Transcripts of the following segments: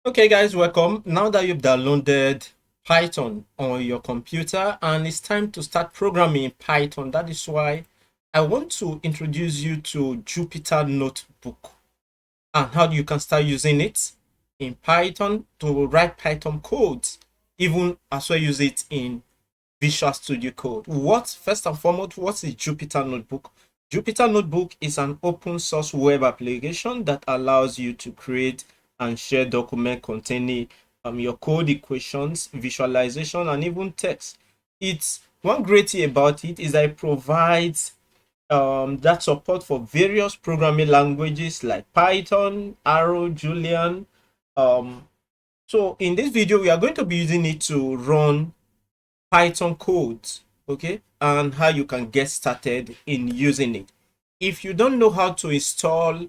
Okay guys, welcome. Now that you've downloaded Python on your computer and it's time to start programming in Python, that is why I want to introduce you to Jupyter Notebook and how you can start using it in Python to write Python codes, even as well use it in Visual Studio Code. First and foremost, what is Jupyter Notebook? Jupyter Notebook is an open source web application that allows you to create and share documents containing your code, equations, visualization, and even text. It's one great thing about it is that it provides that support for various programming languages like Python, Arrow, Julian. Um, so in this video, we are going to be using it to run Python codes, okay, and how you can get started in using it. If you don't know how to install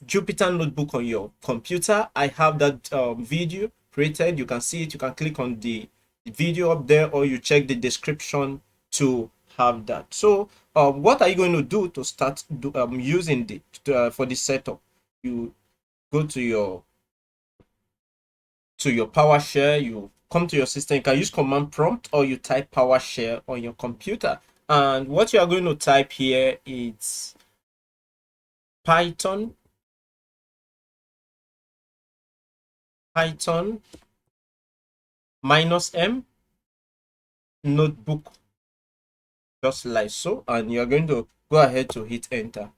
Jupyter Notebook on your computer, I have that video created. You can see it. You can click on the video up there, or you check the description to have that. So what are you going to do to start using it for this setup? You go to your PowerShell, you come to your system. You can use command prompt or you type PowerShell on your computer. And what you are going to type here is Python -m notebook, just like so, and you're going to go ahead to hit enter.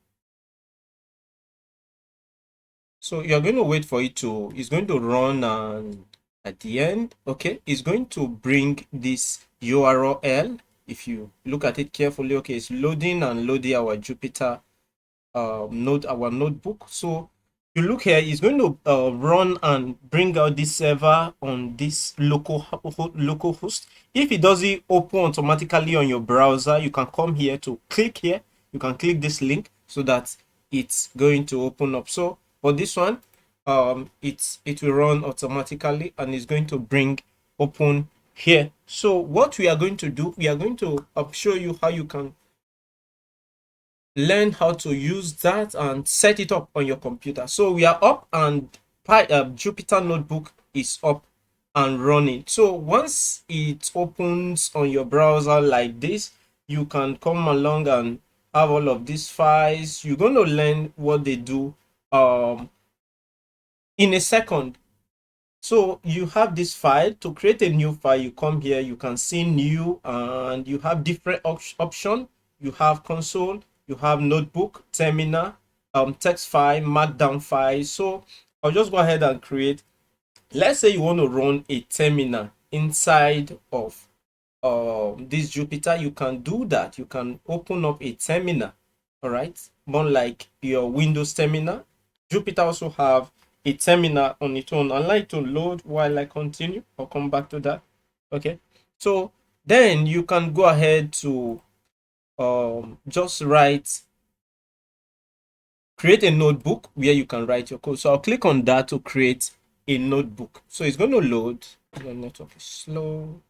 So you're going to wait for it's going to run, and at the end, okay, it's going to bring this URL. If you look at it carefully, okay, it's loading and loading our Jupyter our notebook. So you look here, it's going to run and bring out this server on this local host. If it doesn't open automatically on your browser, you can come here to click here. You can click this link so that it's going to open up. So for this one, it will run automatically and it's going to bring open here. So what we are going to do, we are going to show you how you can learn how to use that and set it up on your computer. So we are up, and Jupyter Notebook is up and running. So once it opens on your browser like this, you can come along and have all of these files. You're going to learn what they do in a second. So you have this file. To create a new file, you come here, you can see new, and you have different options. You have console, you have notebook, terminal, text file, markdown file. So I'll just go ahead and create. Let's say you want to run a terminal inside of this Jupyter. You can do that. You can open up a terminal. All right, more like your Windows terminal. Jupyter also have a terminal on its own. I like to load while I continue. I'll come back to that. Okay, so then you can go ahead to just create a notebook where you can write your code. So I'll click on that to create a notebook. So it's going to load. The network is slow.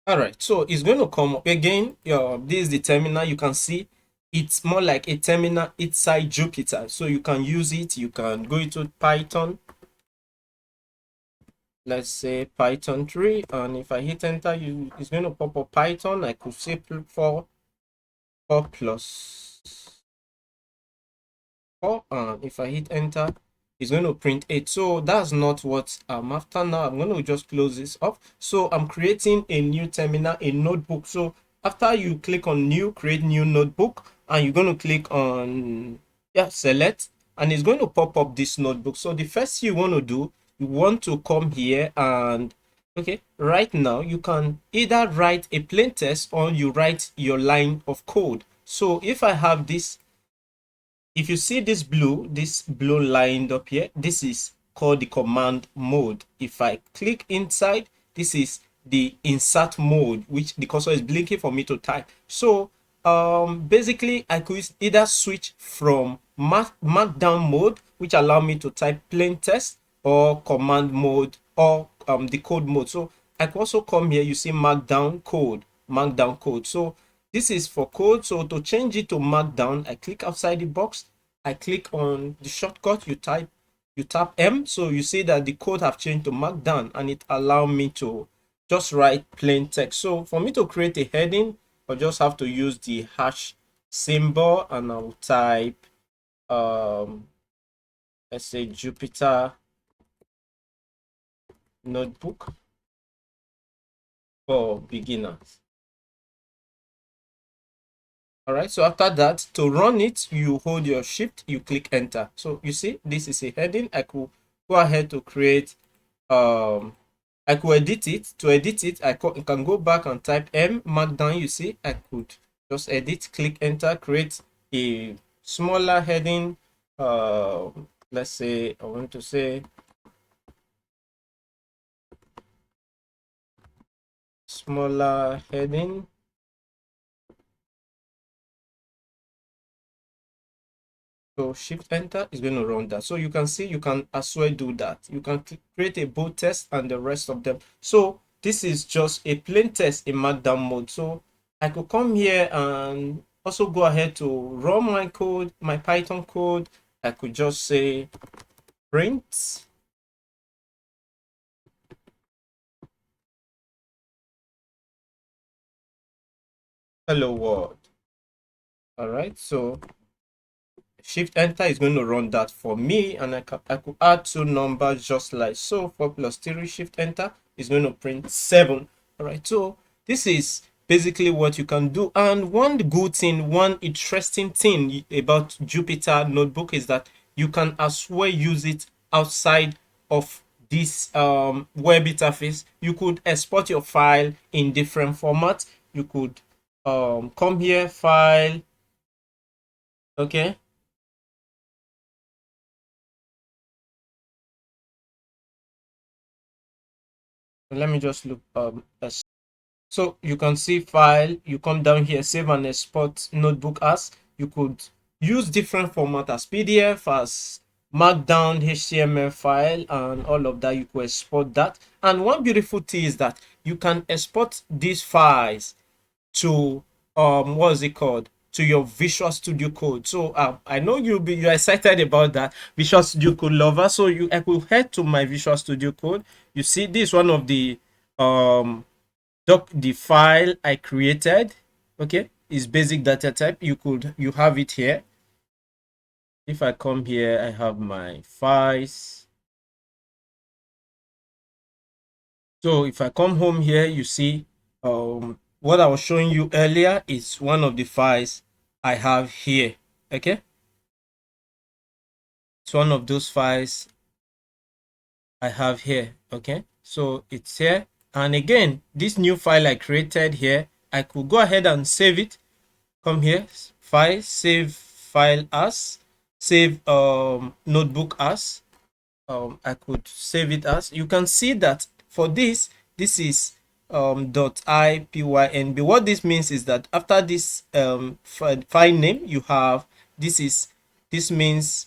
All right, so it's going to come up again. This is the terminal. You can see it's more like a terminal inside Jupyter. So you can use it. You can go into Python. Let's say Python 3, and if I hit enter, it's going to pop up Python. I could say 4 plus 4, and if I hit enter, it's going to print 8. So that's not what I'm after now. I'm going to just close this off. So I'm creating a new terminal, a notebook. So after you click on new, create new notebook, and you're going to click on select, and it's going to pop up this notebook. So the first thing you want to do, you want to come here, and okay, right now you can either write a plain text or you write your line of code. So if I have this, if you see this blue lined up here, this is called the command mode. If I click inside, this is the insert mode, which the cursor is blinking for me to type. So basically I could either switch from markdown mode, which allow me to type plain text, or command mode, or the code mode. So I can also come here, you see markdown code. So this is for code. So to change it to markdown, I click outside the box, I click on the shortcut, you you tap M. So you see that the code have changed to Markdown, and it allow me to just write plain text. So for me to create a heading, I just have to use the hash symbol, and I'll type let's say Jupyter notebook for beginners. All right, so after that, to run it, you hold your shift, you click enter. So you see, this is a heading. I could go ahead to create, I could edit it. To edit it, I can go back and type M Markdown. You see, I could just edit, click enter, create a smaller heading. Let's say I want to say smaller heading. So shift enter is going to run that. So you can see, you can as well do that. You can create a bold test and the rest of them. So this is just a plain text in Markdown mode. So I could come here and also go ahead to run my code, my Python code. I could just say print hello world. All right, so shift enter is going to run that for me, and I could add two numbers just like so. 4 plus 3, shift enter is going to print 7. All right, so this is basically what you can do. And one good thing, one interesting thing about Jupyter notebook is that you can as well use it outside of this web interface. You could export your file in different formats. You could come here, file, okay. Let me just look so you can see file, you come down here, save and export notebook as. You could use different format as PDF, as Markdown, HTML file, and all of that. You could export that. And one beautiful thing is that you can export these files to what is it called, to your Visual Studio Code. So I know you're excited about that, Visual Studio Code lover. So I will head to my Visual Studio Code. You see, this is one of the the file I created. Okay, is basic data type. You have it here. If I come here, I have my files. So if I come home here, you see what I was showing you earlier is one of the files I have here. Okay, it's one of those files I have here. Okay, so it's here. And again, this new file I created here, I could go ahead and save it. Come here, file, save file as, save notebook as. I could save it as. You can see that for this is .ipynb. What this means is that after this file name, you have this means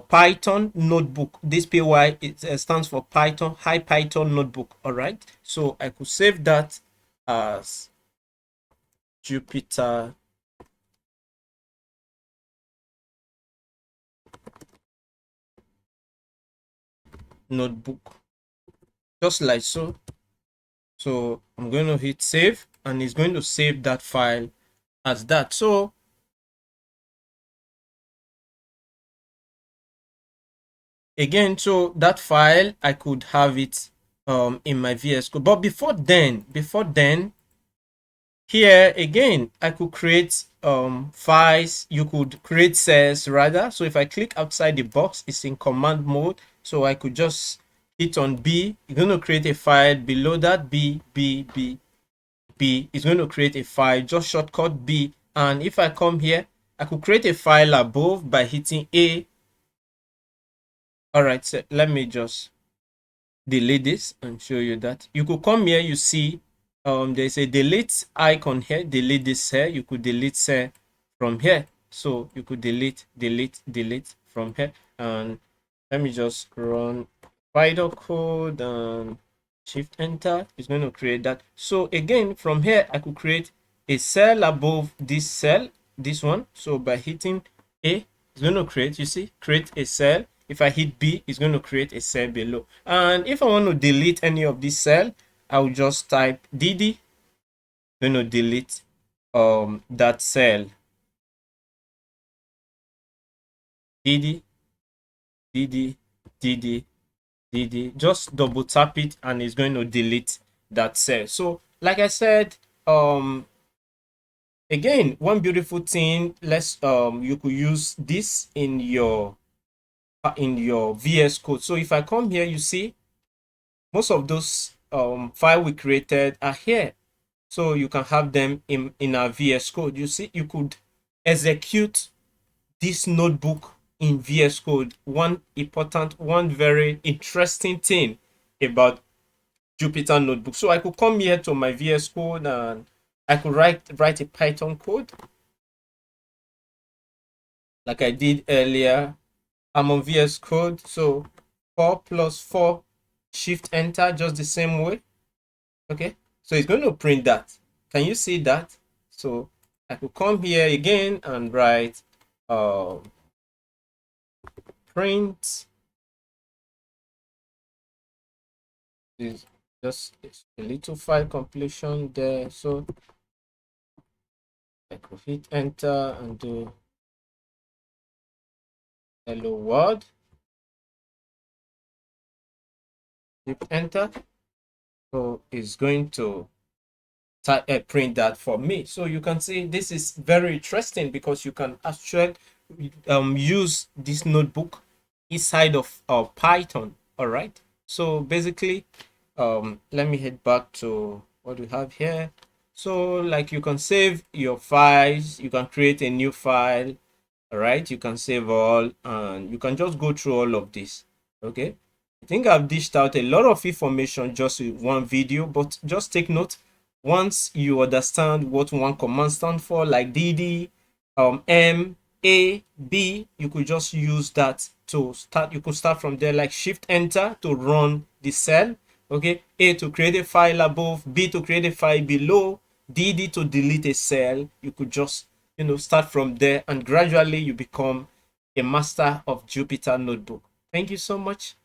Python notebook. This py, it stands for Python, high Python notebook. All right, so I could save that as Jupyter notebook, just like so. So I'm going to hit save, and it's going to save that file as that. So again, so that file, I could have it in my VS Code. But before then, here again, I could create files. You could create cells rather. So if I click outside the box, it's in command mode. So I could just hit on B. You're going to create a file below that. B is going to create a file. Just shortcut B. And if I come here, I could create a file above by hitting A. All right, so let me just delete this and show you that. You could come here, you see there's a delete icon here. Delete this here. You could delete cell from here. So you could delete from here. And let me just run Python code and shift enter. It's going to create that. So again, from here, I could create a cell above this cell, this one. So by hitting A, it's going to create, you see, create a cell. If I hit B, it's going to create a cell below. And if I want to delete any of this cell, I will just type DD. Going to delete that cell. DD, DD, DD, DD. Just double tap it and it's going to delete that cell. So like I said, again, one beautiful thing, you could use this in your VS Code. So if I come here, you see most of those file we created are here. So you can have them in our VS Code. You see, you could execute this notebook in VS Code. One very interesting thing about Jupyter Notebook. So I could come here to my VS Code and I could write a Python code like I did earlier. I'm on VS Code, so 4 plus 4, shift enter, just the same way. Okay, so it's going to print that. Can you see that? So I could come here again and write print. Is just a little file completion there. So I could hit enter and do hello world. Hit enter. So it's going to print that for me. So you can see this is very interesting because you can actually use this notebook inside of Python. All right. So basically, let me head back to what we have here. So like you can save your files, you can create a new file. All right, you can save all and you can just go through all of this. Okay, I think I've dished out a lot of information just with one video, but just take note, once you understand what one command stands for, like DD, M, A, B, you could just use that to start. You could start from there, like shift enter to run the cell. Okay, A to create a file above, B to create a file below, DD to delete a cell. You could just start from there and gradually you become a master of Jupyter Notebook. Thank you so much.